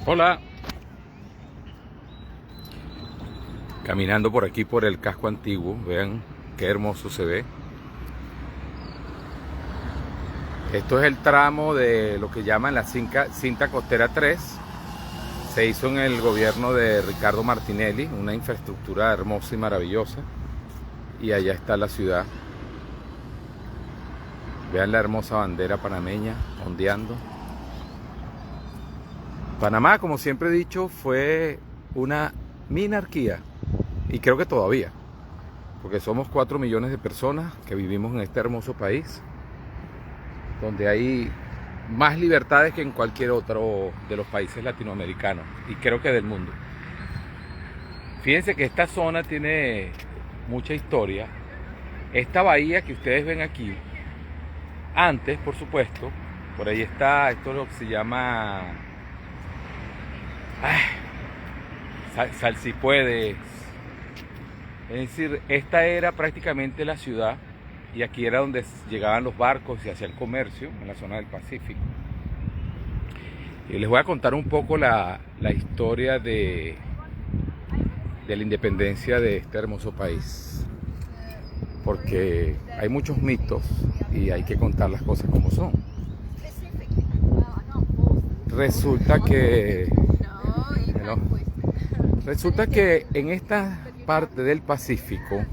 Hola, caminando por aquí por el casco antiguo, vean qué hermoso se ve. Esto es el tramo de lo que llaman la cinta costera 3. Se hizo en el gobierno de Ricardo Martinelli, una infraestructura hermosa y maravillosa. Y allá está la ciudad. Vean la hermosa bandera panameña ondeando. Panamá, como siempre he dicho, fue una minarquía. Y creo que todavía, porque somos 4 millones de personas que vivimos en este hermoso país, donde hay más libertades que en cualquier otro de los países latinoamericanos, y creo que del mundo. Fíjense que esta zona tiene mucha historia. Esta bahía que ustedes ven aquí, antes, por supuesto, por ahí está, esto es lo que se llama Salsipuedes. Es decir, esta era prácticamente la ciudad, y aquí era donde llegaban los barcos y hacía el comercio, en la zona del Pacífico. Y les voy a contar un poco la historia de la independencia de este hermoso país, porque hay muchos mitos y hay que contar las cosas como son. Resulta que en esta parte del Pacífico,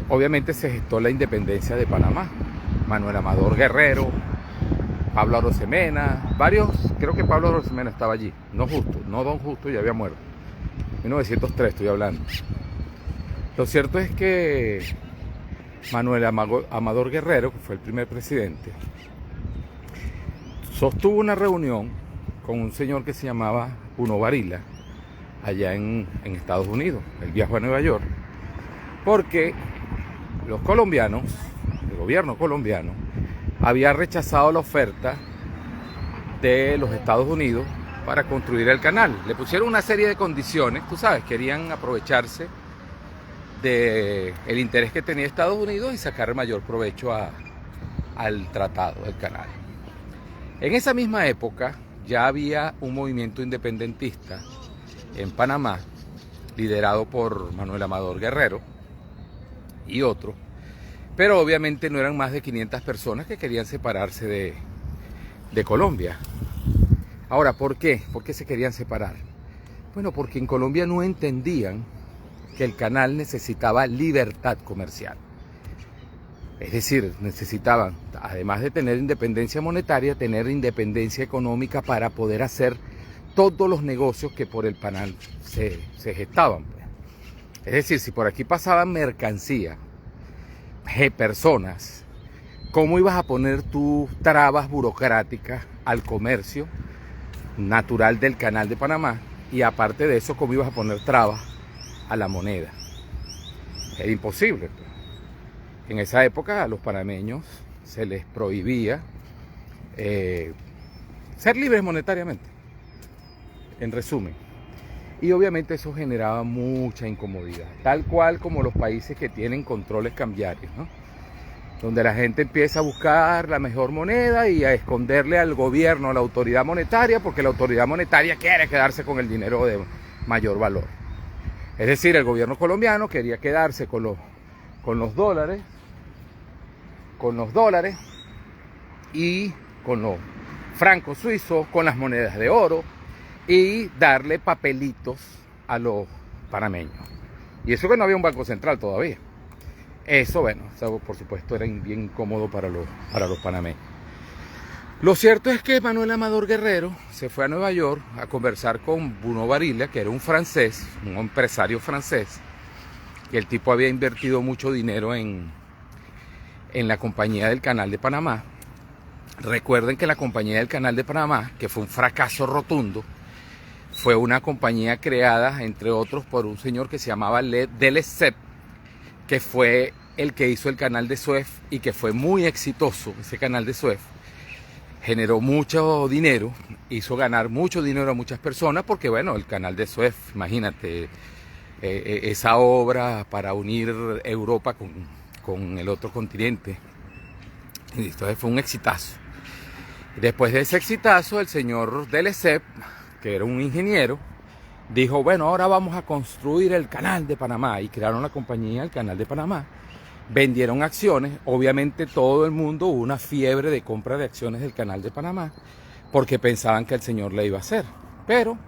obviamente se gestó la independencia de Panamá. Manuel Amador Guerrero, Pablo Arosemena, varios, creo que Pablo Arosemena estaba allí, no Don Justo ya había muerto, 1903 estoy hablando. Lo cierto es que Manuel Amador Guerrero, que fue el primer presidente, sostuvo una reunión con un señor que se llamaba Bruno Varila, allá en Estados Unidos. Él viajó a Nueva York porque los colombianos, el gobierno colombiano, había rechazado la oferta de los Estados Unidos para construir el canal. Le pusieron una serie de condiciones, tú sabes, querían aprovecharse del interés que tenía Estados Unidos y sacar mayor provecho al tratado del canal. En esa misma época ya había un movimiento independentista en Panamá, liderado por Manuel Amador Guerrero y otros, pero obviamente no eran más de 500 personas que querían separarse de Colombia. Ahora, ¿por qué? ¿Por qué se querían separar? Bueno, porque en Colombia no entendían que el canal necesitaba libertad comercial. Es decir, necesitaban, además de tener independencia monetaria, tener independencia económica para poder hacer todos los negocios que por el canal se gestaban. Es decir, si por aquí pasaban mercancía, personas, ¿cómo ibas a poner tú trabas burocráticas al comercio natural del canal de Panamá? Y aparte de eso, ¿cómo ibas a poner trabas a la moneda? Era imposible. En esa época a los panameños se les prohibía ser libres monetariamente, en resumen. Y obviamente eso generaba mucha incomodidad, tal cual como los países que tienen controles cambiarios, ¿no? Donde la gente empieza a buscar la mejor moneda y a esconderle al gobierno, a la autoridad monetaria, porque la autoridad monetaria quiere quedarse con el dinero de mayor valor. Es decir, el gobierno colombiano quería quedarse con los dólares y con los francos suizos, con las monedas de oro, y darle papelitos a los panameños. Y eso que no había un banco central todavía. Eso, bueno, por supuesto era bien incómodo para los panameños. Lo cierto es que Manuel Amador Guerrero se fue a Nueva York a conversar con Bruno Varila, que era un francés, un empresario francés, que el tipo había invertido mucho dinero en la compañía del Canal de Panamá. Recuerden que la compañía del Canal de Panamá, que fue un fracaso rotundo, fue una compañía creada, entre otros, por un señor que se llamaba de Lesseps, que fue el que hizo el canal de Suez y que fue muy exitoso. Ese canal de Suez generó mucho dinero, hizo ganar mucho dinero a muchas personas, porque bueno, el canal de Suez, imagínate, esa obra para unir Europa con el otro continente, Y entonces fue un exitazo. Después de ese exitazo, el señor de Lesseps, que era un ingeniero, dijo, bueno, ahora vamos a construir el Canal de Panamá. Y crearon la compañía, el Canal de Panamá. Vendieron acciones. Obviamente todo el mundo hubo una fiebre de compra de acciones del Canal de Panamá, porque pensaban que el señor le iba a hacer. Pero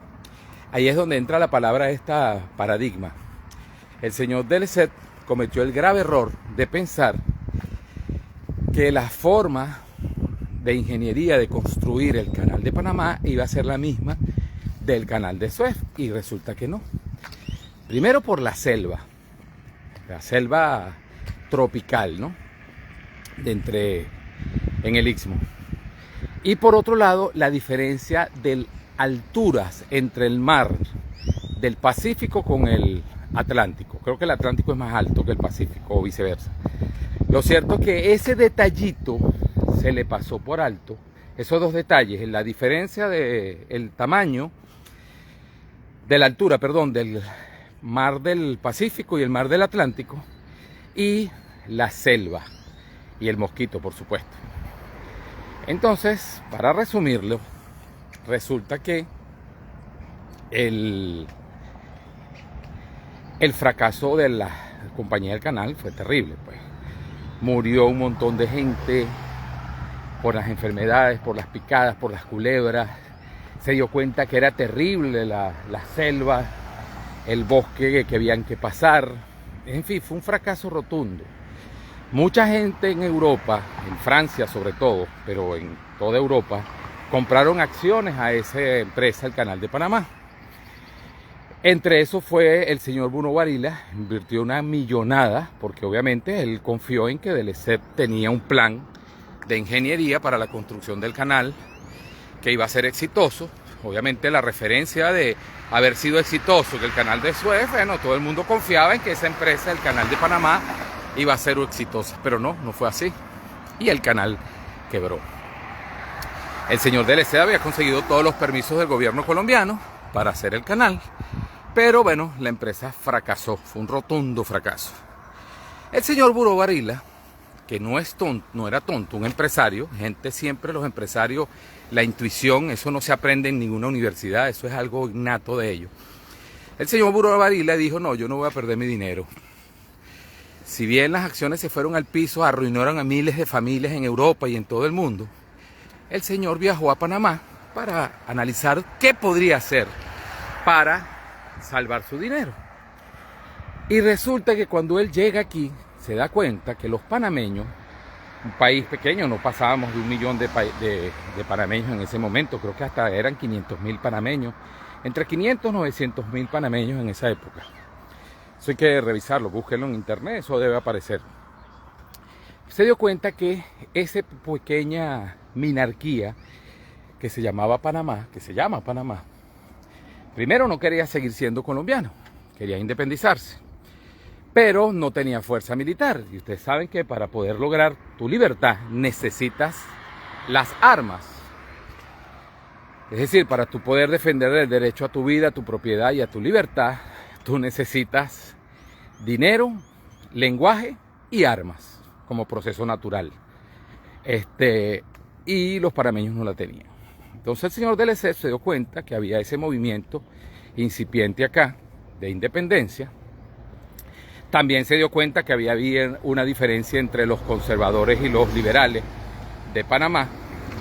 ahí es donde entra la palabra esta paradigma. El señor de Lesseps cometió el grave error de pensar que la forma de ingeniería de construir el Canal de Panamá iba a ser la misma del Canal de Suez, y resulta que no. Primero por la selva tropical, ¿no? En el Istmo. Y por otro lado, la diferencia de alturas entre el mar del Pacífico con el Atlántico. Creo que el Atlántico es más alto que el Pacífico o viceversa. Lo cierto es que ese detallito se le pasó por alto. Esos dos detalles, la diferencia del tamaño, de la altura, perdón, del mar del Pacífico y el mar del Atlántico, y la selva y el mosquito, por supuesto. Entonces, para resumirlo, resulta que el fracaso de la compañía del canal fue terrible, pues. Murió un montón de gente por las enfermedades, por las picadas, por las culebras. Se dio cuenta que era terrible la selva, el bosque que habían que pasar. En fin, fue un fracaso rotundo. Mucha gente en Europa, en Francia sobre todo, pero en toda Europa, compraron acciones a esa empresa, el Canal de Panamá. Entre eso fue el señor Bruno Varila, invirtió una millonada, porque obviamente él confió en que de Lesseps tenía un plan de ingeniería para la construcción del canal, que iba a ser exitoso. Obviamente la referencia de haber sido exitoso, que el canal de Suez, bueno, todo el mundo confiaba en que esa empresa, el Canal de Panamá, iba a ser exitosa, pero no fue así, y el canal quebró. El señor de Lesseps había conseguido todos los permisos del gobierno colombiano para hacer el canal, pero bueno, la empresa fracasó, fue un rotundo fracaso. El señor Bruno Varila, que no era tonto, un empresario, gente siempre, los empresarios, la intuición, eso no se aprende en ninguna universidad, eso es algo innato de ellos. El señor Bruno Varila dijo, no, yo no voy a perder mi dinero. Si bien las acciones se fueron al piso, arruinaron a miles de familias en Europa y en todo el mundo, el señor viajó a Panamá para analizar qué podría hacer para salvar su dinero. Y resulta que cuando él llega aquí, se da cuenta que los panameños, un país pequeño, no pasábamos de 1 millón de panameños en ese momento, creo que hasta eran 500.000 panameños, entre 500 y 900.000 panameños en esa época. Eso hay que revisarlo, búsquenlo en internet, eso debe aparecer. Se dio cuenta que esa pequeña minarquía que se llamaba Panamá, que se llama Panamá, primero no quería seguir siendo colombiano, quería independizarse, pero no tenía fuerza militar. Y ustedes saben que para poder lograr tu libertad necesitas las armas. Es decir, para tú poder defender el derecho a tu vida, a tu propiedad y a tu libertad, tú necesitas dinero, lenguaje y armas como proceso natural. Y los panameños no la tenían. Entonces el señor de Lesseps se dio cuenta que había ese movimiento incipiente acá de independencia. También se dio cuenta que había una diferencia entre los conservadores y los liberales de Panamá.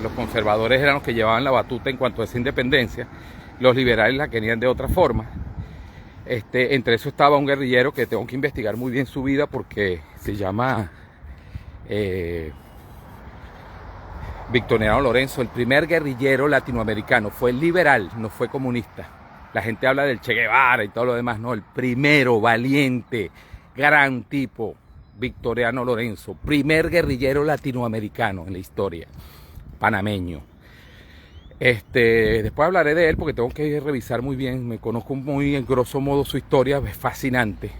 Los conservadores eran los que llevaban la batuta en cuanto a esa independencia. Los liberales la querían de otra forma. Entre eso estaba un guerrillero que tengo que investigar muy bien su vida porque se llama Victoriano Lorenzo, el primer guerrillero latinoamericano. Fue liberal, no fue comunista. La gente habla del Che Guevara y todo lo demás, no, el primero, valiente, gran tipo, Victoriano Lorenzo, primer guerrillero latinoamericano en la historia, panameño. Después hablaré de él porque tengo que revisar muy bien, me conozco muy en grosso modo su historia, es fascinante.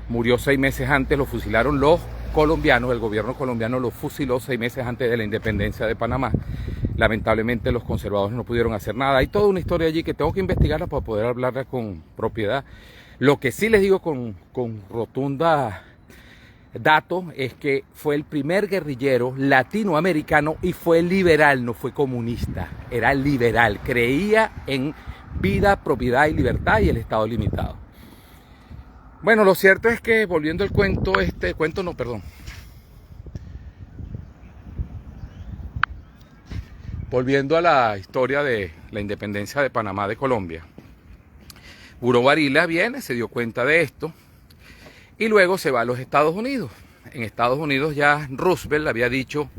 Murió 6 meses antes, lo fusilaron los colombianos, el gobierno colombiano lo fusiló 6 meses antes de la independencia de Panamá. Lamentablemente los conservadores no pudieron hacer nada. Hay toda una historia allí que tengo que investigarla para poder hablarla con propiedad. Lo que sí les digo con rotunda dato es que fue el primer guerrillero latinoamericano y fue liberal, no fue comunista, era liberal, creía en vida, propiedad y libertad y el Estado limitado. Bueno, lo cierto es que volviendo al cuento, volviendo a la historia de la independencia de Panamá de Colombia, Buró Barila viene, se dio cuenta de esto y luego se va a los Estados Unidos. En Estados Unidos ya Roosevelt había dicho,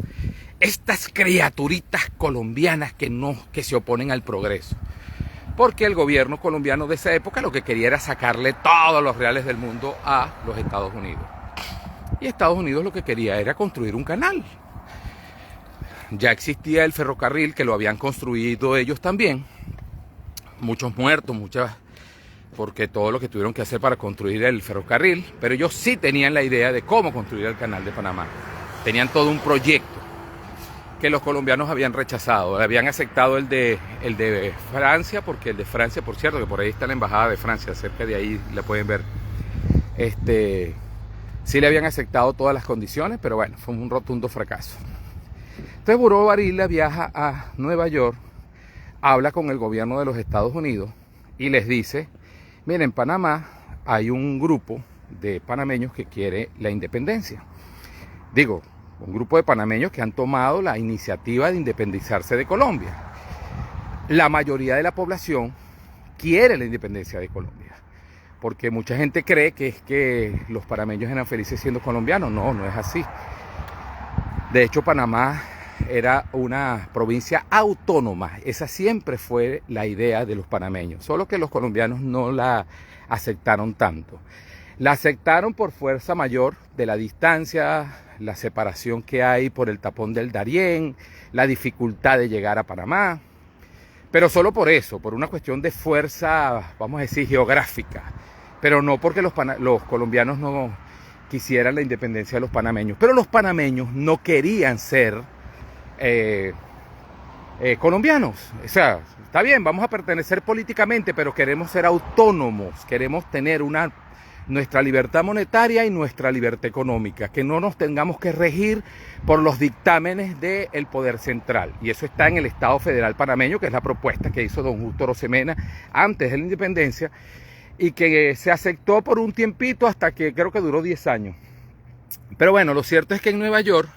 estas criaturitas colombianas que se oponen al progreso. Porque el gobierno colombiano de esa época lo que quería era sacarle todos los reales del mundo a los Estados Unidos. Y Estados Unidos lo que quería era construir un canal. Ya existía el ferrocarril que lo habían construido ellos también. Muchos muertos, porque todo lo que tuvieron que hacer para construir el ferrocarril, pero ellos sí tenían la idea de cómo construir el canal de Panamá. Tenían todo un proyecto que los colombianos habían rechazado. Habían aceptado el de Francia, porque el de Francia, por cierto, que por ahí está la embajada de Francia, cerca de ahí la pueden ver. Sí le habían aceptado todas las condiciones, pero bueno, fue un rotundo fracaso. Entonces Buró Barila viaja a Nueva York, habla con el gobierno de los Estados Unidos y les dice, miren, en Panamá hay un grupo de panameños que quiere la independencia. Digo, un grupo de panameños que han tomado la iniciativa de independizarse de Colombia. La mayoría de la población quiere la independencia de Colombia, porque mucha gente cree que es que los panameños eran felices siendo colombianos. No, no es así. De hecho, Panamá era una provincia autónoma. Esa siempre fue la idea de los panameños, solo que los colombianos no la aceptaron tanto. La aceptaron por fuerza mayor de la distancia, la separación que hay por el tapón del Darién, la dificultad de llegar a Panamá, pero solo por eso, por una cuestión de fuerza, vamos a decir, geográfica, pero no porque los colombianos no quisieran la independencia de los panameños, pero los panameños no querían ser colombianos. O sea, está bien, vamos a pertenecer políticamente, pero queremos ser autónomos, queremos tener nuestra libertad monetaria y nuestra libertad económica, que no nos tengamos que regir por los dictámenes del poder central. Y eso está en el Estado Federal Panameño, que es la propuesta que hizo don Justo Rosemena antes de la independencia, y que se aceptó por un tiempito hasta que creo que duró 10 años. Pero bueno, lo cierto es que en Nueva York,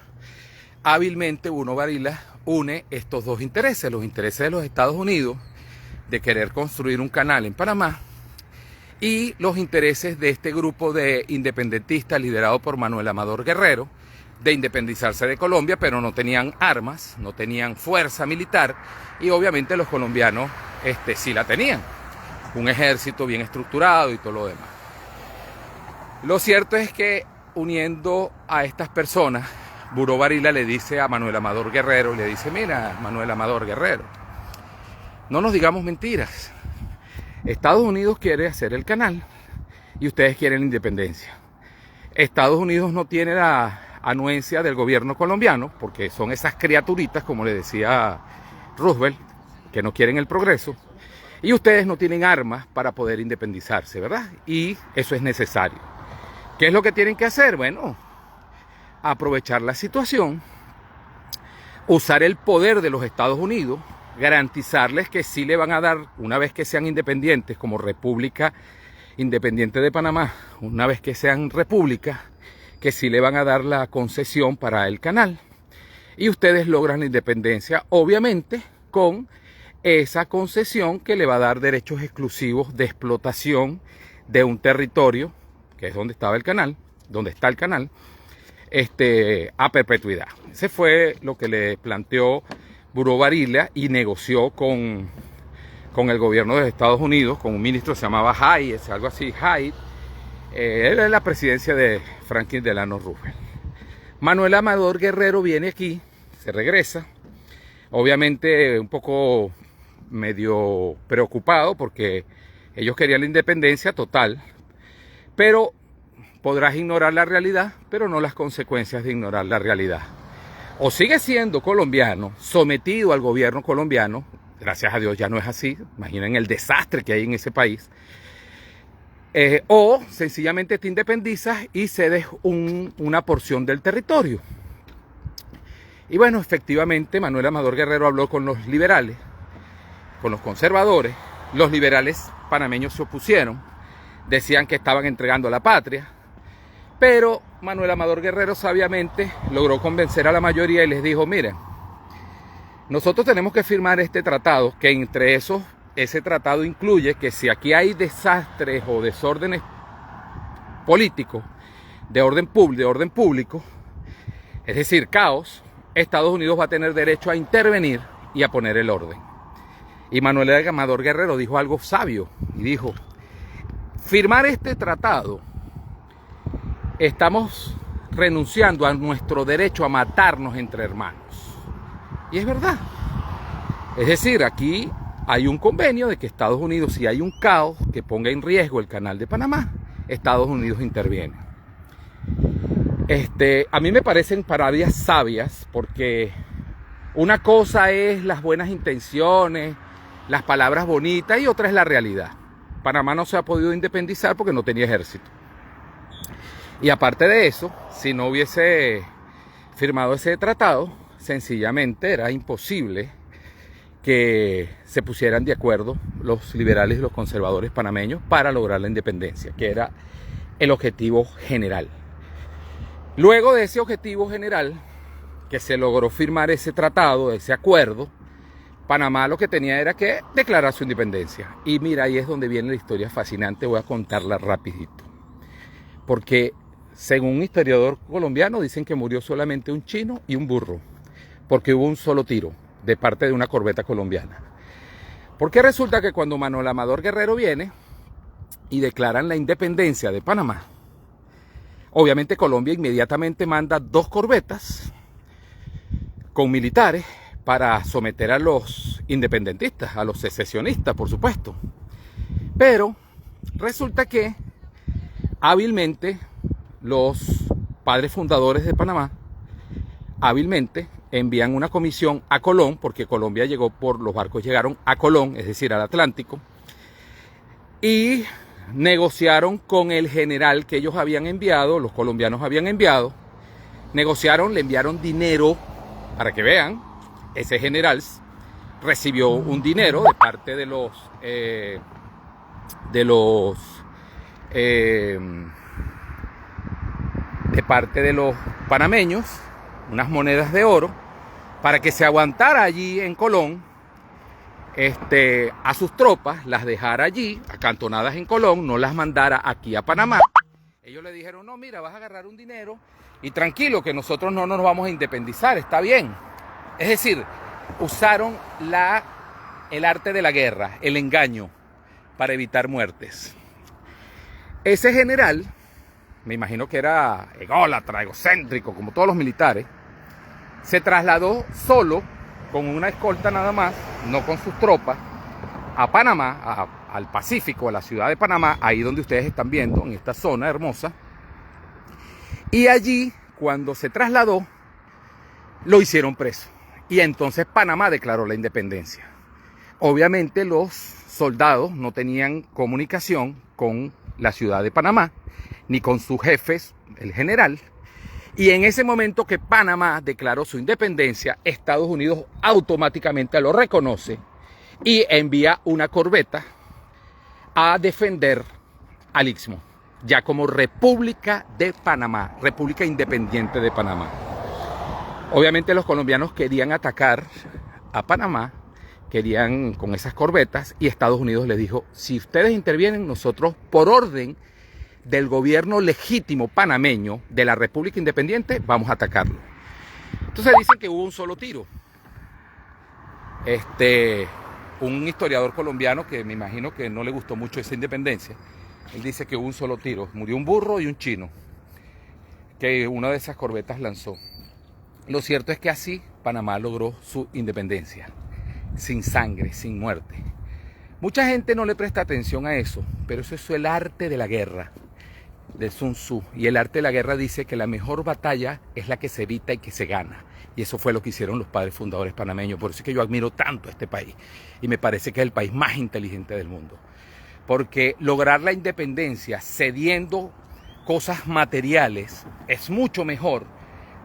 hábilmente Buró Barila une estos dos intereses, los intereses de los Estados Unidos de querer construir un canal en Panamá y los intereses de este grupo de independentistas liderado por Manuel Amador Guerrero de independizarse de Colombia, pero no tenían armas, no tenían fuerza militar y obviamente los colombianos sí la tenían, un ejército bien estructurado y todo lo demás. Lo cierto es que uniendo a estas personas, Buró Barila le dice a Manuel Amador Guerrero, le dice, mira, Manuel Amador Guerrero, no nos digamos mentiras. Estados Unidos quiere hacer el canal y ustedes quieren la independencia. Estados Unidos no tiene la anuencia del gobierno colombiano, porque son esas criaturitas, como le decía Roosevelt, que no quieren el progreso, y ustedes no tienen armas para poder independizarse, ¿verdad? Y eso es necesario. ¿Qué es lo que tienen que hacer? Bueno, aprovechar la situación, usar el poder de los Estados Unidos, garantizarles que sí le van a dar, una vez que sean independientes como República Independiente de Panamá, una vez que sean república, que sí le van a dar la concesión para el canal. Y ustedes logran la independencia, obviamente, con esa concesión que le va a dar derechos exclusivos de explotación de un territorio, que es donde estaba el canal, donde está el canal, a perpetuidad. Ese fue lo que le planteó Buró Barila y negoció con el gobierno de los Estados Unidos, con un ministro que se llamaba Hyde, algo así, Hyde. Era la presidencia de Franklin Delano Roosevelt. Manuel Amador Guerrero viene aquí, se regresa, obviamente un poco medio preocupado porque ellos querían la independencia total, pero podrás ignorar la realidad, pero no las consecuencias de ignorar la realidad. O sigue siendo colombiano, sometido al gobierno colombiano, gracias a Dios ya no es así, imaginen el desastre que hay en ese país, O sencillamente te independizas y cedes una porción del territorio. Y bueno, efectivamente Manuel Amador Guerrero habló con los liberales, con los conservadores. Los liberales panameños se opusieron, decían que estaban entregando la patria, pero Manuel Amador Guerrero sabiamente logró convencer a la mayoría y les dijo: miren, nosotros tenemos que firmar este tratado, que entre esos, ese tratado incluye que si aquí hay desastres o desórdenes políticos de orden público, es decir, caos, Estados Unidos va a tener derecho a intervenir y a poner el orden. Y Manuel Amador Guerrero dijo algo sabio y dijo: firmar este tratado, estamos renunciando a nuestro derecho a matarnos entre hermanos. Y es verdad. Es decir, aquí hay un convenio de que Estados Unidos, si hay un caos que ponga en riesgo el canal de Panamá, Estados Unidos interviene. A mí me parecen palabras sabias, porque una cosa es las buenas intenciones, las palabras bonitas, y otra es la realidad. Panamá no se ha podido independizar porque no tenía ejército. Y aparte de eso, si no hubiese firmado ese tratado, sencillamente era imposible que se pusieran de acuerdo los liberales y los conservadores panameños para lograr la independencia, que era el objetivo general. Luego de ese objetivo general, que se logró firmar ese tratado, ese acuerdo, Panamá lo que tenía era que declarar su independencia. Y mira, ahí es donde viene la historia fascinante, voy a contarla rapidito. Porque según un historiador colombiano dicen que murió solamente un chino y un burro, porque hubo un solo tiro de parte de una corbeta colombiana. Porque resulta que cuando Manuel Amador Guerrero viene y declaran la independencia de Panamá, obviamente Colombia inmediatamente manda 2 corbetas con militares para someter a los independentistas, a los secesionistas, por supuesto. Pero resulta que hábilmente los padres fundadores de Panamá hábilmente envían una comisión a Colón, porque Colombia llegó los barcos llegaron a Colón, es decir, al Atlántico, y negociaron con el general que ellos habían enviado, los colombianos habían enviado, negociaron, le enviaron dinero, para que vean, ese general recibió un dinero de parte de los panameños, unas monedas de oro, para que se aguantara allí en Colón, a sus tropas, las dejara allí, acantonadas en Colón, no las mandara aquí a Panamá. Ellos le dijeron: no, mira, vas a agarrar un dinero y tranquilo, que nosotros no nos vamos a independizar, está bien. Es decir, usaron el arte de la guerra, el engaño, para evitar muertes. Ese general, me imagino que era ególatra, egocéntrico, como todos los militares, se trasladó solo, con una escolta nada más, no con sus tropas, a Panamá, al Pacífico, a la ciudad de Panamá, ahí donde ustedes están viendo, en esta zona hermosa. Y allí, cuando se trasladó, lo hicieron preso. Y entonces Panamá declaró la independencia. Obviamente los soldados no tenían comunicación con la ciudad de Panamá, ni con sus jefes, el general. Y en ese momento que Panamá declaró su independencia, Estados Unidos automáticamente lo reconoce y envía una corbeta a defender al Istmo, ya como República de Panamá, República Independiente de Panamá. Obviamente los colombianos querían atacar a Panamá, querían con esas corbetas, y Estados Unidos les dijo: si ustedes intervienen, nosotros, por orden del gobierno legítimo panameño de la República Independiente, vamos a atacarlo. Entonces dicen que hubo un solo tiro. Un historiador colombiano, que me imagino que no le gustó mucho esa independencia, él dice que hubo un solo tiro, murió un burro y un chino, que una de esas corbetas lanzó. Lo cierto es que así Panamá logró su independencia, sin sangre, sin muerte. Mucha gente no le presta atención a eso, pero eso es el arte de la guerra, de Sun Tzu. Y el arte de la guerra dice que la mejor batalla es la que se evita y que se gana. Y eso fue lo que hicieron los padres fundadores panameños. Por eso es que yo admiro tanto a este país. Y me parece que es el país más inteligente del mundo. porque lograr la independencia cediendo cosas materiales es mucho mejor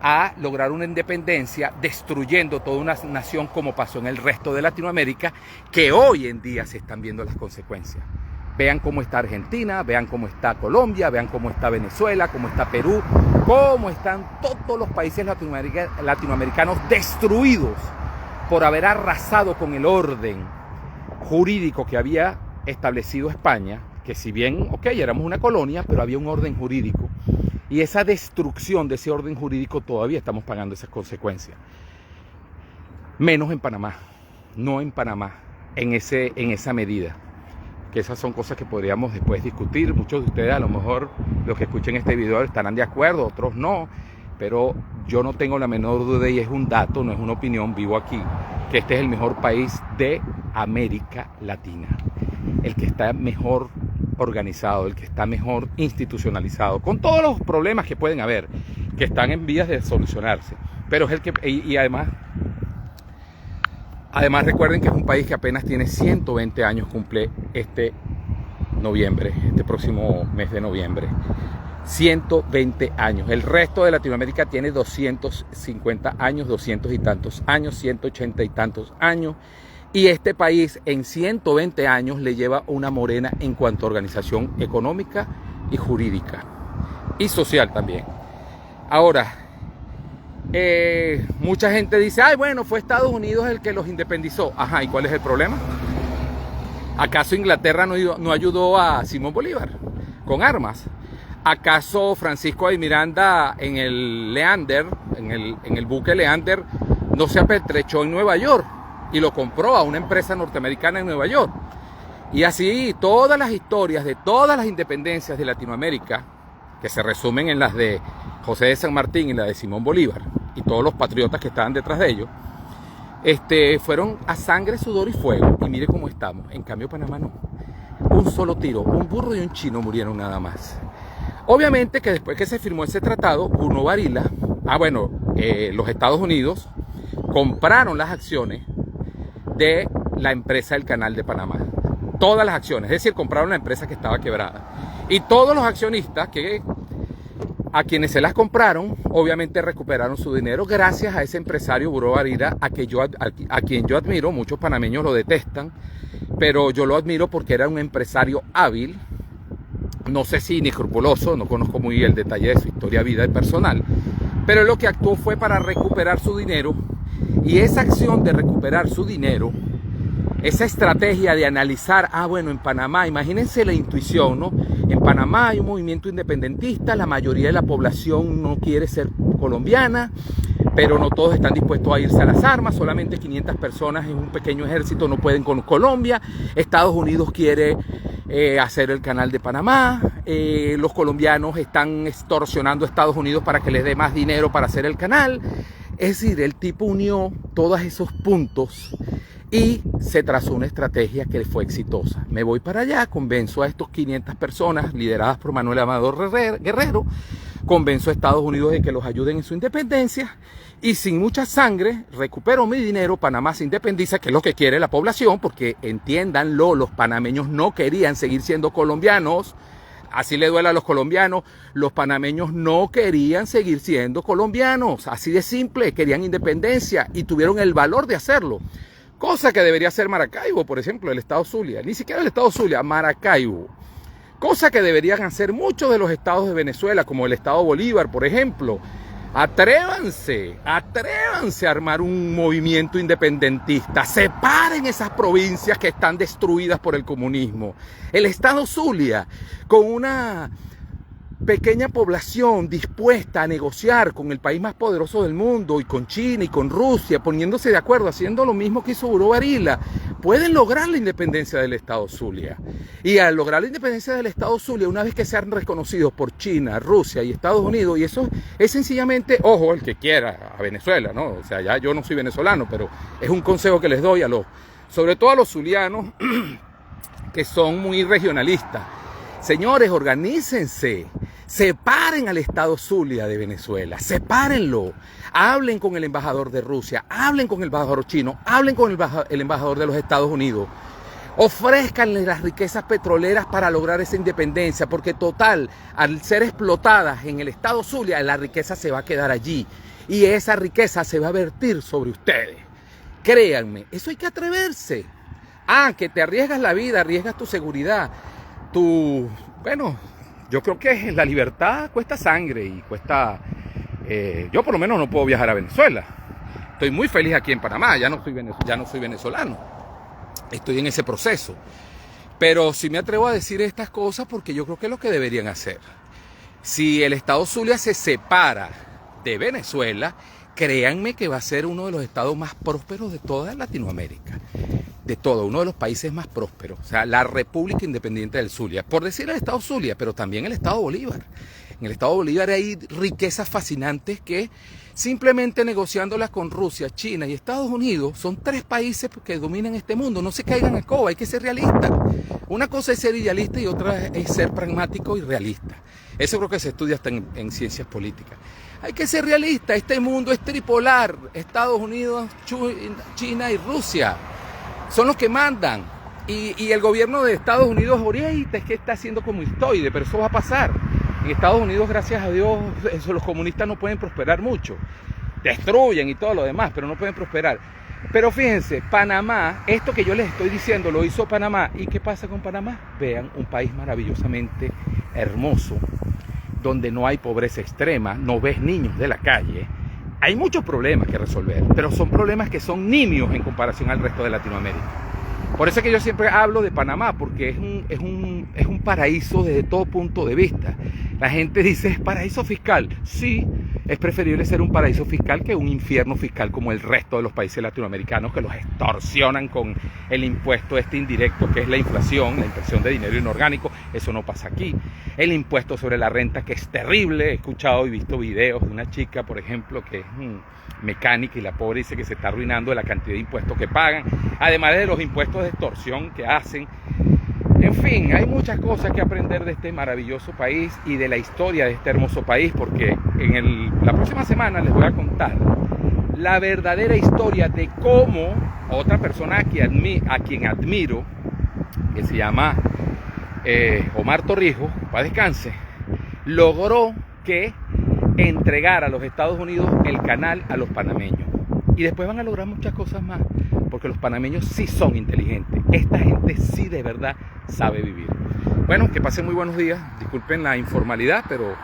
a lograr una independencia destruyendo toda una nación, como pasó en el resto de Latinoamérica, que hoy en día se están viendo las consecuencias. Vean cómo está Argentina, vean cómo está Colombia, vean cómo está Venezuela, cómo está Perú, cómo están todos los países latinoamericanos destruidos por haber arrasado con el orden jurídico que había establecido España, que si bien, éramos una colonia, pero había un orden jurídico. Y esa destrucción de ese orden jurídico todavía estamos pagando esas consecuencias. Menos en Panamá, no en Panamá, en esa medida. Que esas son cosas que podríamos después discutir. Muchos de ustedes, a lo mejor los que escuchen este video estarán de acuerdo, otros no, pero yo no tengo la menor duda, y es un dato, no es una opinión, vivo aquí, que este es el mejor país de América Latina, el que está mejor organizado, el que está mejor institucionalizado, con todos los problemas que pueden haber, que están en vías de solucionarse, pero es el que, y además recuerden que es un país que apenas tiene 120 años, cumple este próximo mes de noviembre. 120 años. El resto de Latinoamérica tiene 250 años, 200 y tantos años, 180 y tantos años. Y este país en 120 años le lleva una morena en cuanto a organización económica y jurídica. Y social también. Ahora, mucha gente dice, ay, bueno, fue Estados Unidos el que los independizó. Ajá, ¿y cuál es el problema? ¿Acaso Inglaterra no ayudó a Simón Bolívar con armas? ¿Acaso Francisco de Miranda en el Leander, en el buque Leander, no se apertrechó en Nueva York y lo compró a una empresa norteamericana en Nueva York? Y así todas las historias de todas las independencias de Latinoamérica, que se resumen en las de José de San Martín y la de Simón Bolívar, y todos los patriotas que estaban detrás de ellos, fueron a sangre, sudor y fuego. Y mire cómo estamos. En cambio, Panamá no. Un solo tiro, un burro y un chino murieron nada más. Obviamente que después que se firmó ese tratado, Bruno Varila, los Estados Unidos compraron las acciones de la empresa del Canal de Panamá. Todas las acciones, es decir, compraron la empresa que estaba quebrada. Y todos los accionistas a quienes se las compraron, obviamente recuperaron su dinero gracias a ese empresario Bruno Varila, a quien yo admiro. Muchos panameños lo detestan, pero yo lo admiro porque era un empresario hábil, no sé si inescrupuloso, no conozco muy bien el detalle de su historia, vida y personal, pero lo que actuó fue para recuperar su dinero. Y esa acción de recuperar su dinero, esa estrategia de analizar, en Panamá, imagínense la intuición, ¿no? En Panamá hay un movimiento independentista, la mayoría de la población no quiere ser colombiana, pero no todos están dispuestos a irse a las armas, solamente 500 personas en un pequeño ejército no pueden con Colombia. Estados Unidos quiere hacer el Canal de Panamá, los colombianos están extorsionando a Estados Unidos para que les dé más dinero para hacer el canal. Es decir, el tipo unió todos esos puntos y se trazó una estrategia que fue exitosa. Me voy para allá, convenzo a estos 500 personas lideradas por Manuel Amador Guerrero, convenzo a Estados Unidos de que los ayuden en su independencia y sin mucha sangre recupero mi dinero. Panamá se independiza, que es lo que quiere la población, porque entiéndanlo, los panameños no querían seguir siendo colombianos. Así le duele a los colombianos, los panameños no querían seguir siendo colombianos, así de simple, querían independencia y tuvieron el valor de hacerlo. Cosa que debería hacer Maracaibo, por ejemplo, el estado Zulia, ni siquiera el estado Zulia, Maracaibo. Cosa que deberían hacer muchos de los estados de Venezuela, como el estado Bolívar, por ejemplo. Atrévanse a armar un movimiento independentista. Separen esas provincias que están destruidas por el comunismo. El estado Zulia, con una pequeña población dispuesta a negociar con el país más poderoso del mundo y con China y con Rusia, poniéndose de acuerdo, haciendo lo mismo que hizo Bruno Varila, pueden lograr la independencia del estado Zulia. Y al lograr la independencia del estado Zulia, una vez que sean reconocidos por China, Rusia y Estados Unidos, y eso es sencillamente, ojo, el que quiera, a Venezuela, ¿no? O sea, ya yo no soy venezolano, pero es un consejo que les doy sobre todo a los zulianos que son muy regionalistas. Señores, organícense, separen al estado Zulia de Venezuela, sepárenlo, hablen con el embajador de Rusia, hablen con el embajador chino, hablen con el embajador de los Estados Unidos. Ofrézcanle las riquezas petroleras para lograr esa independencia, porque total, al ser explotadas en el estado Zulia, la riqueza se va a quedar allí y esa riqueza se va a vertir sobre ustedes. Créanme, eso hay que atreverse. Que te arriesgas la vida, arriesgas tu seguridad, bueno, yo creo que la libertad cuesta sangre y cuesta... yo por lo menos no puedo viajar a Venezuela. Estoy muy feliz aquí en Panamá, ya no soy venezolano. Estoy en ese proceso. Pero sí me atrevo a decir estas cosas porque yo creo que es lo que deberían hacer. Si el estado Zulia se separa de Venezuela, créanme que va a ser uno de los estados más prósperos de toda Latinoamérica. De todo, uno de los países más prósperos. O sea, la República Independiente del Zulia. Por decir el estado Zulia, pero también el estado Bolívar. En el estado Bolívar hay riquezas fascinantes que simplemente negociándolas con Rusia, China y Estados Unidos, son 3 países que dominan este mundo. No se caigan en coba, hay que ser realista. Una cosa es ser idealista y otra es ser pragmático y realista. Eso creo que se estudia hasta en ciencias políticas. Hay que ser realista, este mundo es tripolar. Estados Unidos, China y Rusia son los que mandan. Y el gobierno de Estados Unidos ahorita es que está haciendo como histoide, pero eso va a pasar. En Estados Unidos, gracias a Dios, los comunistas no pueden prosperar mucho. Destruyen y todo lo demás, pero no pueden prosperar. Pero fíjense, Panamá, esto que yo les estoy diciendo lo hizo Panamá. ¿Y qué pasa con Panamá? Vean, un país maravillosamente hermoso, donde no hay pobreza extrema, no ves niños de la calle. Hay muchos problemas que resolver, pero son problemas que son nimios en comparación al resto de Latinoamérica. Por eso es que yo siempre hablo de Panamá, porque es un paraíso desde todo punto de vista. La gente dice, ¿es paraíso fiscal? Sí, es preferible ser un paraíso fiscal que un infierno fiscal como el resto de los países latinoamericanos que los extorsionan con el impuesto indirecto, que es la inflación, la impresión de dinero inorgánico. Eso no pasa aquí. El impuesto sobre la renta, que es terrible. He escuchado y visto videos de una chica, por ejemplo, que es mecánica y la pobre dice que se está arruinando de la cantidad de impuestos que pagan, además de los impuestos de extorsión que hacen. En fin, hay muchas cosas que aprender de este maravilloso país y de la historia de este hermoso país, porque la próxima semana les voy a contar la verdadera historia de cómo otra persona a quien admiro, que se llama Omar Torrijos, para descanse, logró que entregara a los Estados Unidos el canal a los panameños. Y después van a lograr muchas cosas más, porque los panameños sí son inteligentes. Esta gente sí de verdad sabe vivir. Bueno, que pasen muy buenos días. Disculpen la informalidad, pero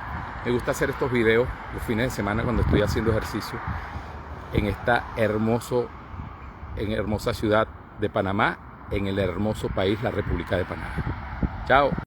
me gusta hacer estos videos los fines de semana cuando estoy haciendo ejercicio en esta hermosa ciudad de Panamá, en el hermoso país, la República de Panamá. Chao.